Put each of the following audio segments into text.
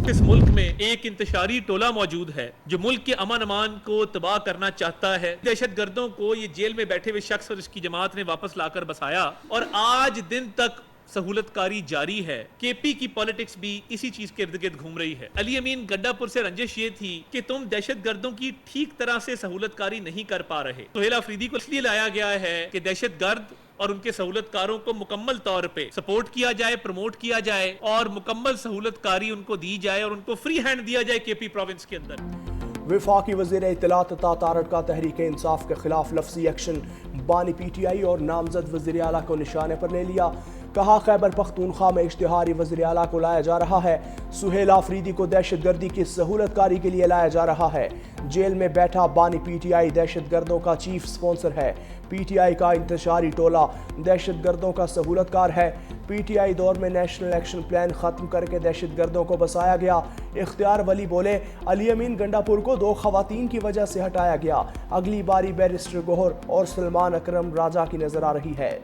اس ملک میں ایک انتشاری ٹولہ موجود ہے جو ملک کے امن امان کو تباہ کرنا چاہتا ہے. دہشت گردوں کو یہ جیل میں بیٹھے ہوئے شخص اور اس کی جماعت نے واپس لا کر بسایا اور آج دن تک سہولت کاری جاری ہے. کے پی کی پالیٹکس بھی اسی چیز کے ارد گرد گھوم رہی ہے. علی امین گڈھا پور سے رنجش یہ تھی کہ تم دہشت گردوں کی ٹھیک طرح سے سہولت کاری نہیں کر پا رہے. سہیل آفریدی کو اس لیے لایا گیا ہے کہ دہشت گرد اور ان کے سہولت کاروں کو مکمل طور پہ سپورٹ کیا جائے, پروموٹ کیا جائے اور مکمل سہولت کاری ان کو دی جائے اور ان کو فری ہینڈ دیا جائے کے پی پروونس کے اندر. وفاقی وزیر اطلاعات عطا تارڑ کا تحریک انصاف کے خلاف لفظی ایکشن. بانی پی ٹی آئی اور نامزد وزیر اعلیٰ کو نشانے پر لے لیا. کہا خیبر پختونخوا میں اشتہاری وزیر اعلیٰ کو لایا جا رہا ہے. سہیل آفریدی کو دہشت گردی کی سہولت کاری کے لیے لایا جا رہا ہے. جیل میں بیٹھا بانی پی ٹی آئی دہشت گردوں کا چیف سپانسر ہے. پی ٹی آئی کا انتشاری ٹولہ دہشت گردوں کا سہولت کار ہے. پی ٹی آئی دور میں نیشنل ایکشن پلان ختم کر کے دہشت گردوں کو بسایا گیا. اختیار ولی بولے علی امین گنڈا پور کو 2 خواتین کی وجہ سے ہٹایا گیا. اگلی باری بیرسٹر گوہر اور سلمان اکرم راجہ کی نظر آ رہی ہے.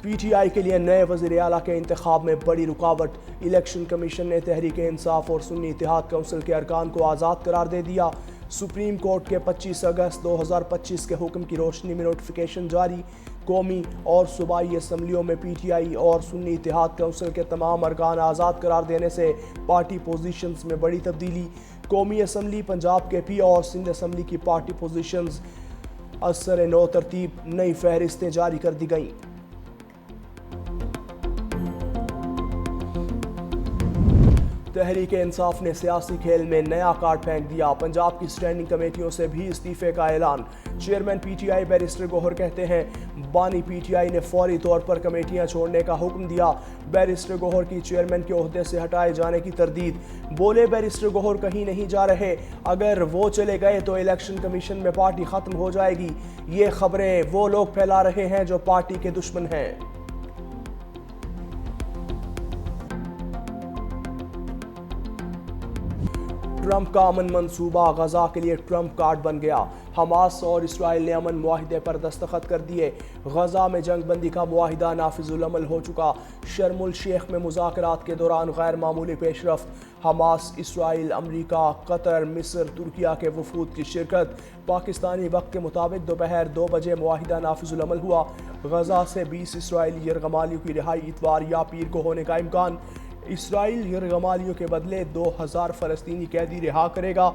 پی ٹی آئی کے لیے نئے وزیر اعلیٰ کے انتخاب میں بڑی رکاوٹ. الیکشن کمیشن نے تحریک انصاف اور سنی اتحاد کونسل کے ارکان کو آزاد قرار دے دیا. سپریم کورٹ کے 25 اگست 2025 کے حکم کی روشنی میں نوٹیفیکیشن جاری. قومی اور صوبائی اسمبلیوں میں پی ٹی آئی اور سنی اتحاد کونسل کے تمام ارکان آزاد قرار دینے سے پارٹی پوزیشنز میں بڑی تبدیلی. قومی اسمبلی پنجاب کے پی اور سندھ اسمبلی کی پارٹی پوزیشنز اثر نو ترتیب نئی فہرستیں جاری کر دی گئیں. تحریک انصاف نے سیاسی کھیل میں نیا کارڈ پھینک دیا. پنجاب کی سٹینڈنگ کمیٹیوں سے بھی استعفے کا اعلان. Chairman P T I barrister Gohar کہتے ہیں بانی پی ٹی آئی نے فوری طور پر کمیٹیاں چھوڑنے کا حکم دیا. بیرسٹر گوہر کی چیئرمین کے عہدے سے ہٹائے جانے کی تردید. بولے بیرسٹر گوہر کہیں نہیں جا رہے. اگر وہ چلے گئے تو الیکشن کمیشن میں پارٹی ختم ہو جائے گی. یہ خبریں وہ لوگ پھیلا رہے ہیں جو پارٹی کے دشمن ہیں. ٹرمپ کا امن منصوبہ غزہ کے لیے ٹرمپ کارڈ بن گیا. حماس اور اسرائیل نے امن معاہدے پر دستخط کر دیے. غزہ میں جنگ بندی کا معاہدہ نافذ العمل ہو چکا. شرم الشیخ میں مذاکرات کے دوران غیر معمولی پیش رفت. حماس، اسرائیل، امریکہ، قطر، مصر، ترکیہ کے وفود کی شرکت. پاکستانی وقت کے مطابق دوپہر 2 بجے معاہدہ نافذ العمل ہوا. غزہ سے 20 اسرائیلی یرغمالیوں کی رہائی اتوار یا پیر کو ہونے کا امکان. اسرائیل یرغمالیوں کے بدلے 2000 فلسطینی قیدی رہا کرے گا.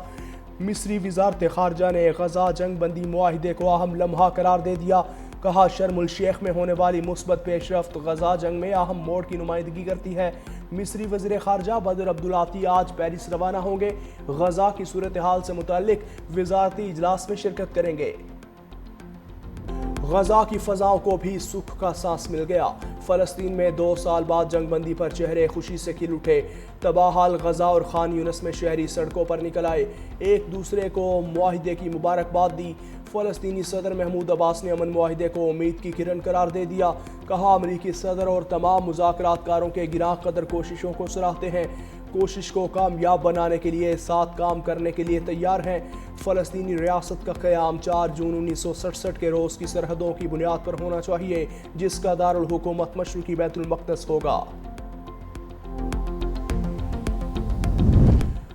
مصری وزارت خارجہ نے غزہ جنگ بندی معاہدے کو اہم لمحہ قرار دے دیا. کہا شرم الشیخ میں ہونے والی مثبت پیش رفت غزہ جنگ میں اہم موڑ کی نمائندگی کرتی ہے. مصری وزیر خارجہ بدر عبدالعاطی آج پیرس روانہ ہوں گے. غزہ کی صورتحال سے متعلق وزارتی اجلاس میں شرکت کریں گے. غزہ کی فضاؤں کو بھی سکھ کا سانس مل گیا. فلسطین میں 2 سال بعد جنگ بندی پر چہرے خوشی سے کھل اٹھے. تباہ حال غزہ اور خان یونس میں شہری سڑکوں پر نکل آئے. ایک دوسرے کو معاہدے کی مبارکباد دی. فلسطینی صدر محمود عباس نے امن معاہدے کو امید کی کرن قرار دے دیا. کہا امریکی صدر اور تمام مذاکرات کاروں کے گراں قدر کوششوں کو سراہتے ہیں. کوشش کو کامیاب بنانے کے لیے ساتھ کام کرنے کے لیے تیار ہیں. فلسطینی ریاست کا قیام 4 جون 1967 کے روز کی سرحدوں کی بنیاد پر ہونا چاہیے جس کا دارالحکومت مشرقی بیت المقدس ہوگا.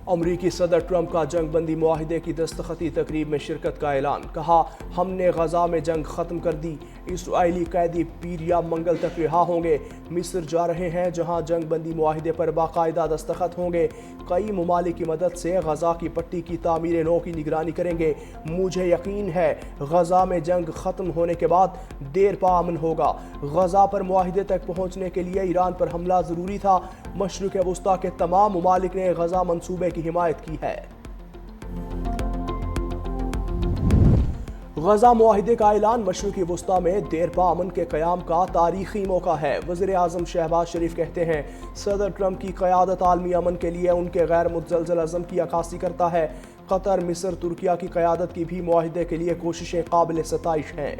امریکی صدر ٹرمپ کا جنگ بندی معاہدے کی دستخطی تقریب میں شرکت کا اعلان. کہا ہم نے غزہ میں جنگ ختم کر دی. اسرائیلی قیدی پیر یا منگل تک رہا ہوں گے. مصر جا رہے ہیں جہاں جنگ بندی معاہدے پر باقاعدہ دستخط ہوں گے. کئی ممالک کی مدد سے غزہ کی پٹی کی تعمیر نو کی نگرانی کریں گے. مجھے یقین ہے غزہ میں جنگ ختم ہونے کے بعد دیر پا امن ہوگا. غزہ پر معاہدے تک پہنچنے کے لیے ایران پر حملہ ضروری تھا. مشرق وسطیٰ کے تمام ممالک نے غزہ منصوبے کی حمایت کی ہے. غزہ معاہدے کا اعلان مشرقی وسطیٰ میں دیرپا امن کے قیام کا تاریخی موقع ہے. وزیر اعظم شہباز شریف کہتے ہیں صدر ٹرمپ کی قیادت عالمی امن کے لیے ان کے غیر متزلزل عزم کی عکاسی کرتا ہے. قطر، مصر، ترکیہ کی قیادت کی بھی معاہدے کے لیے کوششیں قابل ستائش ہیں.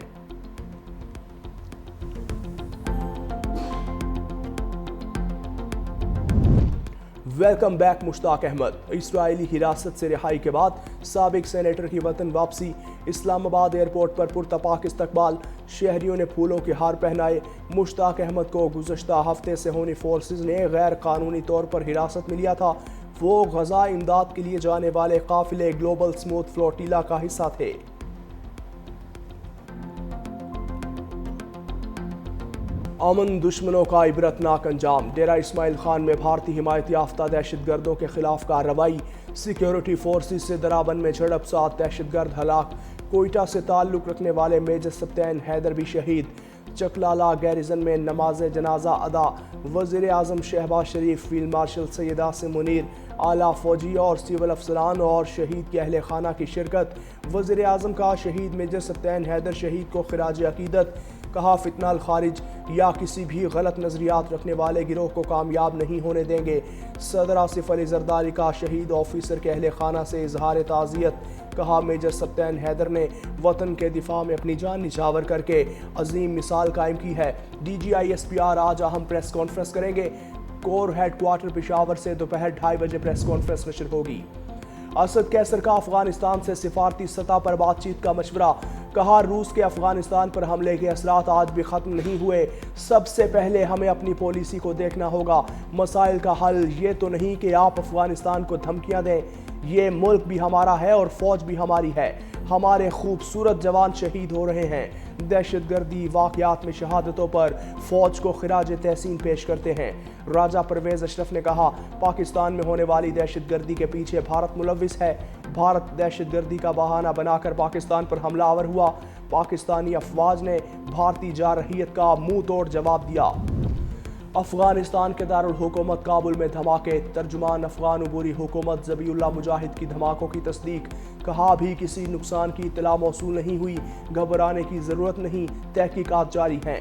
Welcome back Mushtaq Ahmad. Israeli हिरासत से रिहाई के बाद साबिक सेनेटर की वतन वापसी। इस्लामाबाद एयरपोर्ट पर पुरतपाक इस्तकबाल, शहरियों ने फूलों के हार पहनाए। मुश्ताक अहमद को गुज़श्ता हफ्ते से होनी फोर्सेस ने गैर कानूनी तौर पर हिरासत में लिया था। वो गजा इमदाद के लिए जाने वाले काफिले ग्लोबल स्मूथ फ्लोटिला का हिस्सा थे। अमन दुश्मनों का इबरतनाक अंजाम। डेरा इस्माइल खान में भारतीय हिमायत याफ्ता दहशतगर्दों के खिलाफ कार्रवाई। सिक्योरिटी फोर्सेस से दराबंद में झड़प, 7 दहशतगर्द हलाक। कोयटा से ताल्लुक रखने वाले मेजर सप्तान हैदर भी शहीद। चकलाला गैरिजन में नमाज जनाजा अदा। वज़ीर आज़म शहबाज शरीफ, फील्ड मार्शल सैयद आसिम मुनीर, आला फौजी और सिविल अफसरान और शहीद के अहले खाना की शिरकत। वज़ीर आज़म का शहीद मेजर सप्तान हैदर शहीद को खिराज अकीदत। कहा, फितनाल खारिज या किसी भी गलत नजरियात रखने वाले गिरोह को कामयाब नहीं होने देंगे। सदर आसिफ अली जरदारी का शहीद ऑफिसर के अहले खाना से इजहार ताज़ियत। कहा, मेजर सप्तान हैदर ने वतन के दिफा में अपनी जान निछावर करके अजीम मिसाल कायम की है। DGISPR आज अहम प्रेस कॉन्फ्रेंस करेंगे। कोर हेडक्वार्टर पेशावर से दोपहर 2:30 बजे प्रेस कॉन्फ्रेंस नशर होगी। असद कैसर का अफगानिस्तान से सिफारती सतह पर बातचीत का मशवरा। कहा, रूस के अफगानिस्तान पर हमले के असरात आज भी ख़त्म नहीं हुए। सबसे पहले हमें अपनी पॉलिसी को देखना होगा। मसाइल का हल ये तो नहीं कि आप अफगानिस्तान को धमकियां दें। ये मुल्क भी हमारा है और फौज भी हमारी है। हमारे खूबसूरत जवान शहीद हो रहे हैं। दहशतगर्दी वाक़यात में शहादतों पर फौज को खिराज तहसीन पेश करते हैं। राजा परवेज अशरफ ने कहा, पाकिस्तान में होने वाली दहशतगर्दी के पीछे भारत मुलविस है। भारत दहशतगर्दी का बहाना बनाकर पाकिस्तान पर हमलावर हुआ। पाकिस्तानी अफवाज ने भारतीय जारहियत का मुंह तोड़ जवाब दिया। अफगानिस्तान के दारुल हुकूमत काबुल में धमाके। तर्जुमान अफगान अबूरी हुकूमत ज़बीउल्लाह मुजाहिद की धमाकों की तस्दीक। कहा, भी किसी नुकसान की इत्तला मौसूल नहीं हुई, घबराने की ज़रूरत नहीं, तहकीकात जारी हैं।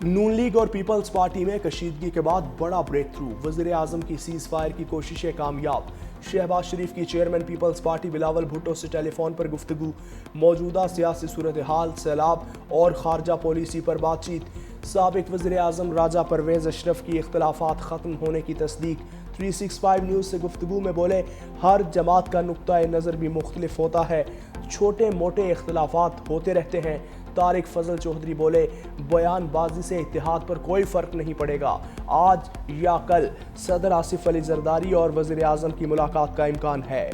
नून लीग और पीपल्स पार्टी में कशीदगी के बाद बड़ा ब्रेक थ्रू। वज़ीर आज़म की सीज फायर की कोशिशें कामयाब। शहबाज शरीफ की चेयरमैन पीपल्स पार्टी बिलावल भुट्टो से टेलीफोन पर गुफ्तगू। मौजूदा सियासी सूरत हाल, सैलाब और खारजा पॉलिसी पर बातचीत। साबिक वज़ीर आज़म राजा परवेज अशरफ की इख्तलाफात ख़त्म होने की तस्दीक। 365 न्यूज़ से गुफ्तगू में बोले, हर जमात का नुक्ता नज़र भी मुख्तलिफ होता है, छोटे मोटे इख्तलाफात होते रहते हैं। तारिक फजल चौधरी बोले, बयानबाजी से इत्तेहाद पर कोई फ़र्क नहीं पड़ेगा। आज या कल सदर आसिफ अली जरदारी और वज़ीर आज़म की मुलाकात का इम्कान है।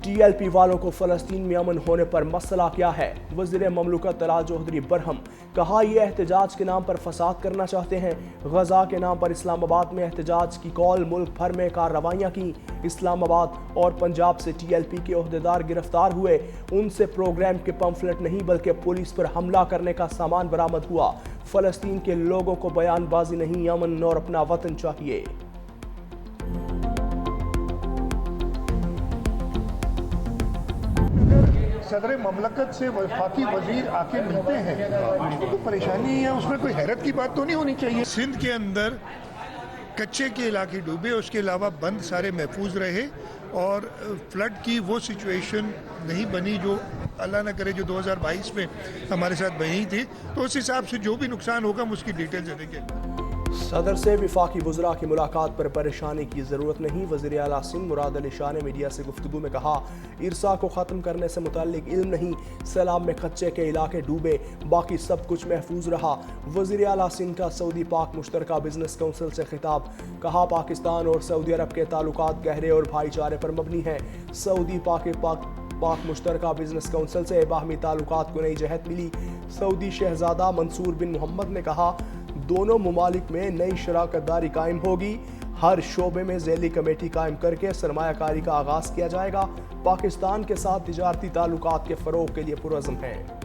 TLP वालों को फ़लस्तीन में अमन होने पर मसला क्या है? वज़ीर ममलुकत तलाल चौधरी बरहम। कहा, ये एहतजाज के नाम पर फसाद करना चाहते हैं। गजा के नाम पर इस्लामाबाद में एहतजाज की कॉल, मुल्क भर में कार्रवाइयाँ की। इस्लामाबाद और पंजाब से TLP के ओहदेदार गिरफ्तार हुए। उनसे प्रोग्राम के पम्फलेट नहीं बल्कि पुलिस पर हमला करने का सामान बरामद हुआ। फ़लस्तीन के लोगों को बयानबाजी नहीं, अमन और अपना वतन चाहिए। सदर ममलकत से वफाकी वजीर आके मिलते हैं, उसको तो परेशानी है, उसमें कोई हैरत की बात तो नहीं होनी चाहिए। सिंध के अंदर कच्चे के इलाके डूबे, उसके अलावा बंद सारे महफूज रहे और फ्लड की वो सिचुएशन नहीं बनी जो अल्लाह न करे जो 2022 में हमारे साथ बनी थी। तो उस हिसाब से जो भी नुकसान होगा हम उसकी डिटेल देंगे। सदर से वफाकी वज़रा की मुलाकात पर परेशानी की ज़रूरत नहीं। वज़ीर आला सिंध मुराद अली शाह ने मीडिया से गुफ्तगू में कहा, इरसा को ख़त्म करने से मुताल्लिक इल्म नहीं, सैलाब में कच्चे के इलाके डूबे, बाकी सब कुछ महफूज रहा। वज़ीर आला सिंध का सऊदी पाक मुश्तरका बिजनेस काउंसिल से खिताब। कहा, पाकिस्तान और सऊदी अरब के ताल्लुकात गहरे और भाईचारे पर मबनी हैं। सऊदी पाक मुश्तरका बिजनेस काउंसिल से बाहमी ताल्लुकात को नई जहत मिली। सऊदी शहजादा मंसूर बिन मोहम्मद ने कहा, दोनों ममालिक में नई शराकतदारी कायम होगी। हर शोबे में ज़ैली कमेटी कायम करके सरमायाकारी का आगाज़ किया जाएगा। पाकिस्तान के साथ तिजारती ताल्लुकात के फ़रोग़ के लिए पुरअज़्म हैं।